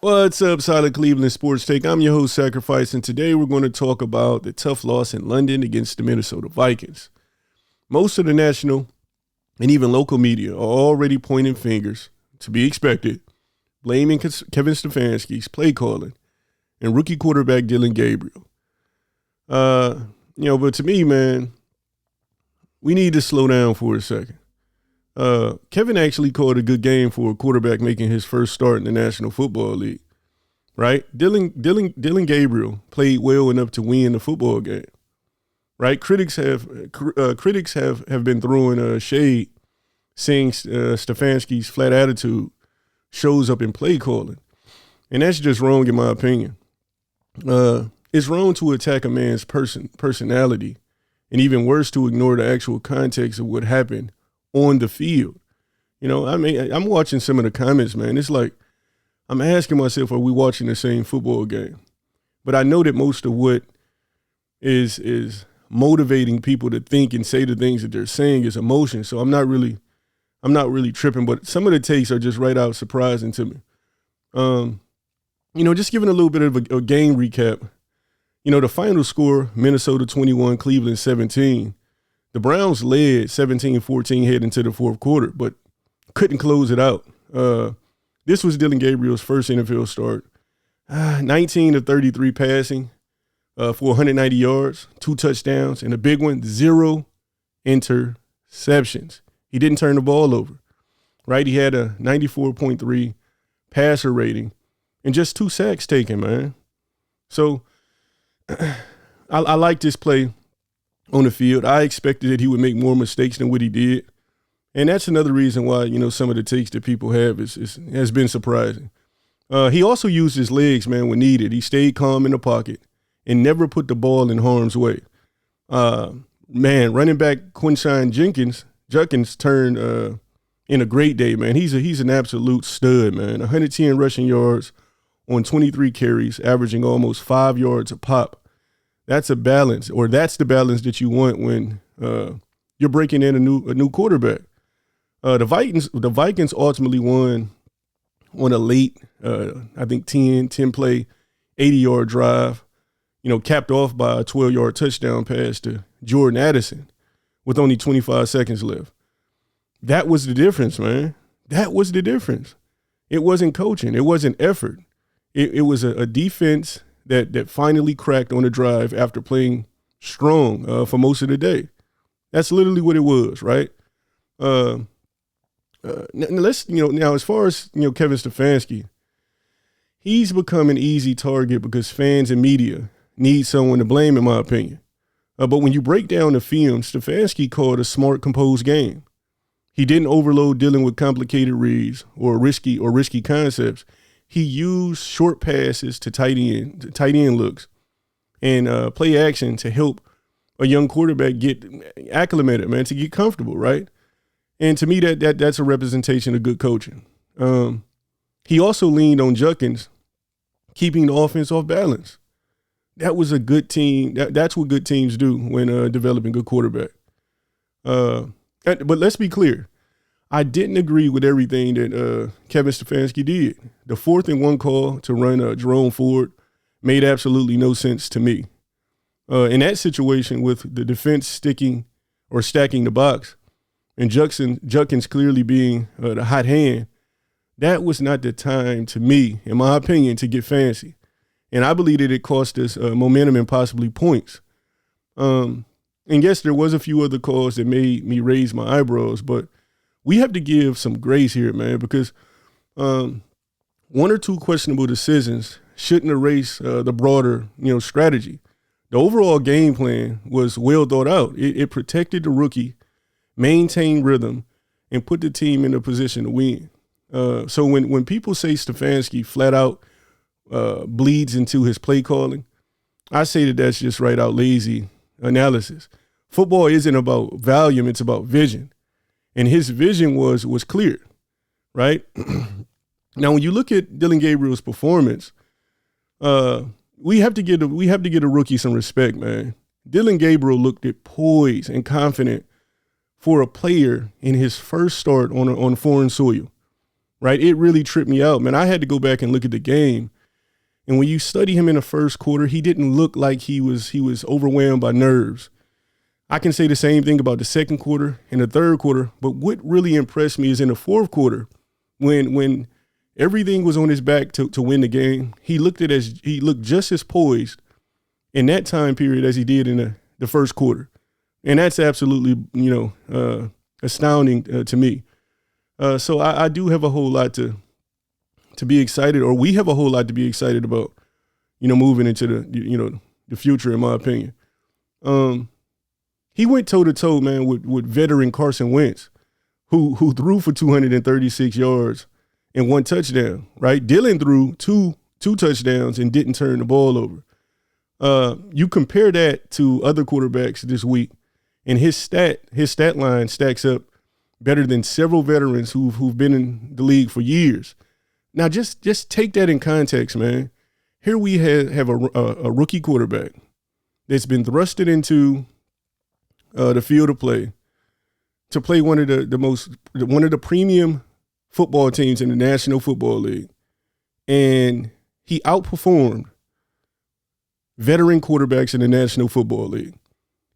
What's up, Solid Cleveland Sports Take? I'm your host, Sacrifice, and today we're going to talk about the tough loss in London against the Minnesota Vikings. Most of the national and even local media are already pointing fingers, to be expected, blaming Kevin Stefanski's play calling and rookie quarterback Dillon Gabriel. But to me, man, we need to slow down for a second. Kevin actually called a good game for a quarterback making his first start in the National Football League, right? Dillon Gabriel played well enough to win the football game, right? Critics have been throwing shade, saying Stefanski's flat attitude shows up in play calling, and that's just wrong in my opinion. It's wrong to attack a man's personality, and even worse to ignore the actual context of what happened on the field. I'm watching some of the comments, man. It's like I'm asking myself, are we watching the same football game? But I know that most of what is motivating people to think and say the things that they're saying is emotion. So I'm not really tripping, but some of the takes are just right out surprising to me. Just giving a little bit of a game recap. The final score, Minnesota 21, Cleveland 17. The Browns led 17-14 heading into the fourth quarter, but couldn't close it out. This was Dillon Gabriel's first NFL start. 19 of 33 passing for 190 yards, 2 touchdowns, and a big one, 0 interceptions. He didn't turn the ball over, right? He had a 94.3 passer rating and just 2 sacks taken, man. So I like this play on the field. I expected that he would make more mistakes than what he did. And that's another reason why, some of the takes that people have has been surprising. He also used his legs, man, when needed. He stayed calm in the pocket and never put the ball in harm's way. Running back Quinshon Judkins turned in a great day, man. He's an absolute stud, man. 110 rushing yards on 23 carries, averaging almost 5 yards a pop. That's a balance, or that's the balance that you want when you're breaking in a new quarterback. The Vikings ultimately won on a late, I think 10 play, 80-yard drive, capped off by a 12-yard touchdown pass to Jordan Addison with only 25 seconds left. That was the difference, man. That was the difference. It wasn't coaching. It wasn't effort. It was a defense that finally cracked on the drive after playing strong for most of the day. That's literally what it was, right? Now as far as, Kevin Stefanski, he's become an easy target because fans and media need someone to blame, in my opinion. But when you break down the film, Stefanski called a smart, composed game. He didn't overload Dillon with complicated reads or risky concepts. He used short passes to tight end looks and play action to help a young quarterback get acclimated, man, to get comfortable, right? And to me, that's a representation of good coaching. He also leaned on Judkins, keeping the offense off balance. That was a good team. That's what good teams do when developing good quarterback. But let's be clear. I didn't agree with everything that Kevin Stefanski did. The 4th and 1 call to run Jerome Ford made absolutely no sense to me. In that situation with the defense stacking the box and Judkins clearly being the hot hand, that was not the time, to me, in my opinion, to get fancy. And I believe that it cost us momentum and possibly points. And yes, there was a few other calls that made me raise my eyebrows, but we have to give some grace here, man, because 1 or 2 questionable decisions shouldn't erase the broader, strategy. The overall game plan was well thought out. It protected the rookie, maintained rhythm, and put the team in a position to win. So when people say Stefanski flat out bleeds into his play calling, I say that that's just right out lazy analysis. Football isn't about volume, it's about vision. And his vision was clear, right? Now, when you look at Dillon Gabriel's performance, we have to give a rookie some respect, man. Dillon Gabriel looked poised and confident for a player in his first start on foreign soil. right? It really tripped me out, man. I had to go back and look at the game. And when you study him in the first quarter, he didn't look like he was overwhelmed by nerves. I can say the same thing about the second quarter and the third quarter, but what really impressed me is in the fourth quarter, when everything was on his back to win the game, he looked just as poised in that time period as he did in the first quarter. And that's absolutely, astounding to me. So I do have a whole lot to be excited, or we have a whole lot to be excited about, moving into the future, in my opinion. He went toe to toe, man, with veteran Carson Wentz, who threw for 236 yards and 1 touchdown, right? Dillon threw two touchdowns and didn't turn the ball over. You compare that to other quarterbacks this week, and his stat line stacks up better than several veterans who've been in the league for years. Now, just take that in context, man. Here we have a rookie quarterback that's been thrusted into the field of play to play one of the premium football teams in the National Football League, and he outperformed veteran quarterbacks in the National Football League.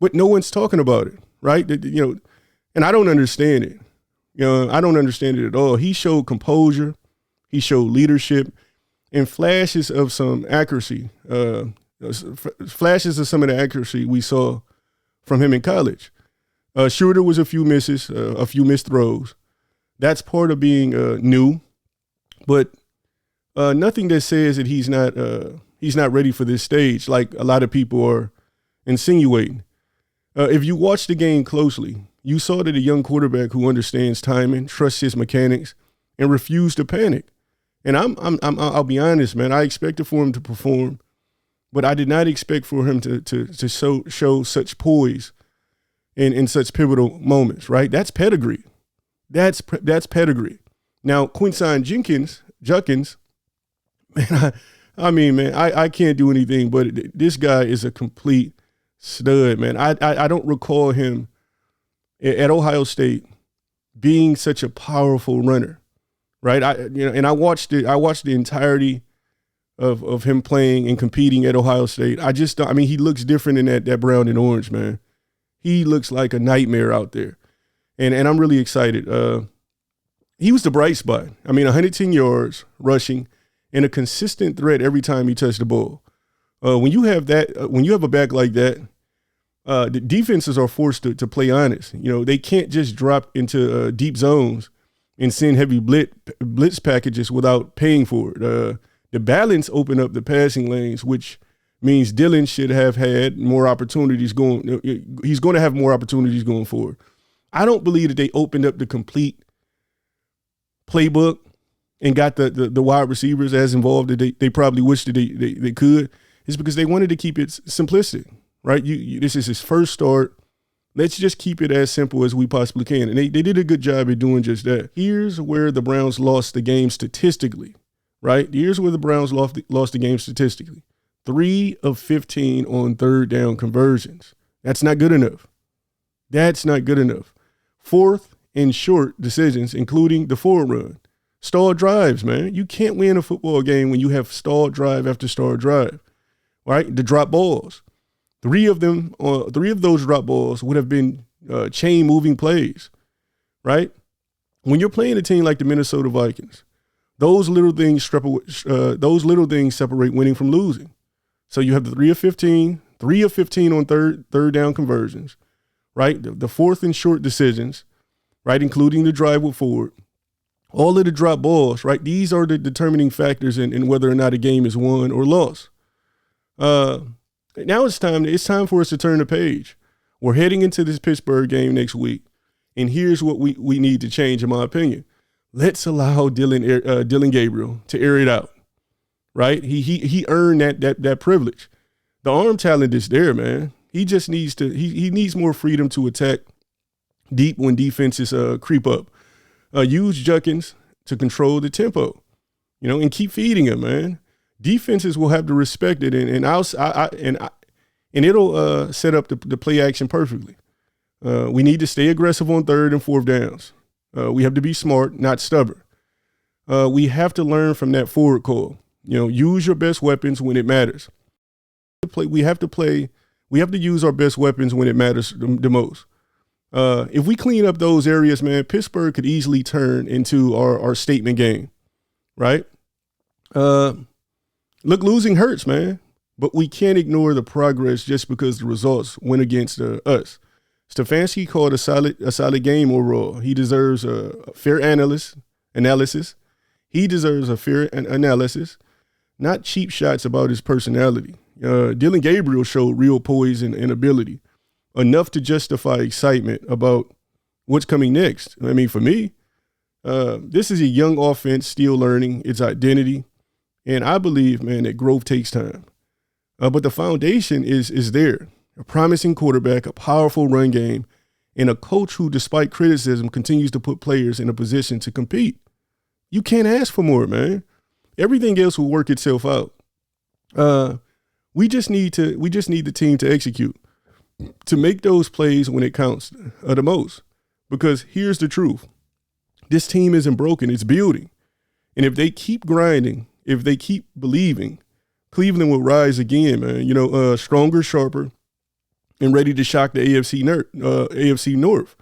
But no one's talking about it, right? And I don't understand it. I don't understand it at all. He showed composure. He showed leadership and flashes of some accuracy, flashes of some of the accuracy we saw from him in college. Sure, was a few misses, a few missed throws. That's part of being new, but nothing that says that he's not ready for this stage, like a lot of people are insinuating. If you watch the game closely, you saw that a young quarterback who understands timing, trusts his mechanics, and refused to panic. And I'll be honest, man. I expected for him to perform, but I did not expect for him to show such poise in such pivotal moments. Right? That's pedigree. That's pedigree. Now, Quinsson Judkins, man. I can't do anything, but this guy is a complete stud, man. I don't recall him at Ohio State being such a powerful runner. Right. And I watched the entirety of him playing and competing at Ohio State. He looks different in that brown and orange, man. He looks like a nightmare out there. And I'm really excited. He was the bright spot. 110 yards rushing and a consistent threat every time he touched the ball. When you have a back like that, the defenses are forced to play honest. They can't just drop into deep zones and send heavy blitz packages without paying for it. The balance opened up the passing lanes, which means Dillon should have had more opportunities he's going to have more opportunities going forward. I don't believe that they opened up the complete playbook and got the wide receivers as involved that they probably wish that they could. It's because they wanted to keep it simplistic, right? This is his first start. Let's just keep it as simple as we possibly can. And they did a good job at doing just that. Here's where the Browns lost the game statistically, right? Here's where the Browns lost the game statistically. 3 of 15 on third down conversions. That's not good enough. That's not good enough. 4th and short decisions, including the forward run. Stalled drives, man. You can't win a football game when you have stalled drive after stalled drive, right? The drop balls. 3 of those drop balls would have been chain moving plays, right? When you're playing a team like the Minnesota Vikings, those little things separate winning from losing. So you have the 3 of 15 on third down conversions, right? The 4th and short decisions, right? Including the drive with forward. All of the drop balls, right? These are the determining factors in whether or not a game is won or lost. Now it's time for us to turn the page. We're heading into this Pittsburgh game next week, and here's what we need to change, in my opinion. Let's allow Dillon Gabriel to air it out, right? He earned that privilege. The arm talent is there, man. He just needs he needs more freedom to attack deep when defenses creep up. Use Judkins to control the tempo, and keep feeding him, man. Defenses will have to respect it, and it'll set up the play action perfectly. We need to stay aggressive on 3rd and 4th downs. We have to be smart, not stubborn. We have to learn from that forward call. Use your best weapons when it matters. We have to use our best weapons when it matters the most. If we clean up those areas, man, Pittsburgh could easily turn into our statement game, right? Look, losing hurts, man, but we can't ignore the progress just because the results went against us. Stefanski called a solid game overall. He deserves a fair analysis. He deserves a fair analysis, not cheap shots about his personality. Dillon Gabriel showed real poise and ability, enough to justify excitement about what's coming next. I mean, for me, this is a young offense still learning its identity, and I believe, man, that growth takes time. But the foundation is there. A promising quarterback, a powerful run game, and a coach who, despite criticism, continues to put players in a position to compete. You can't ask for more, man. Everything else will work itself out. We just need the team to execute, to make those plays when it counts the most. Because here's the truth. This team isn't broken, it's building. And if they keep grinding, if they keep believing, Cleveland will rise again, man. Stronger, sharper, and ready to shock the AFC North.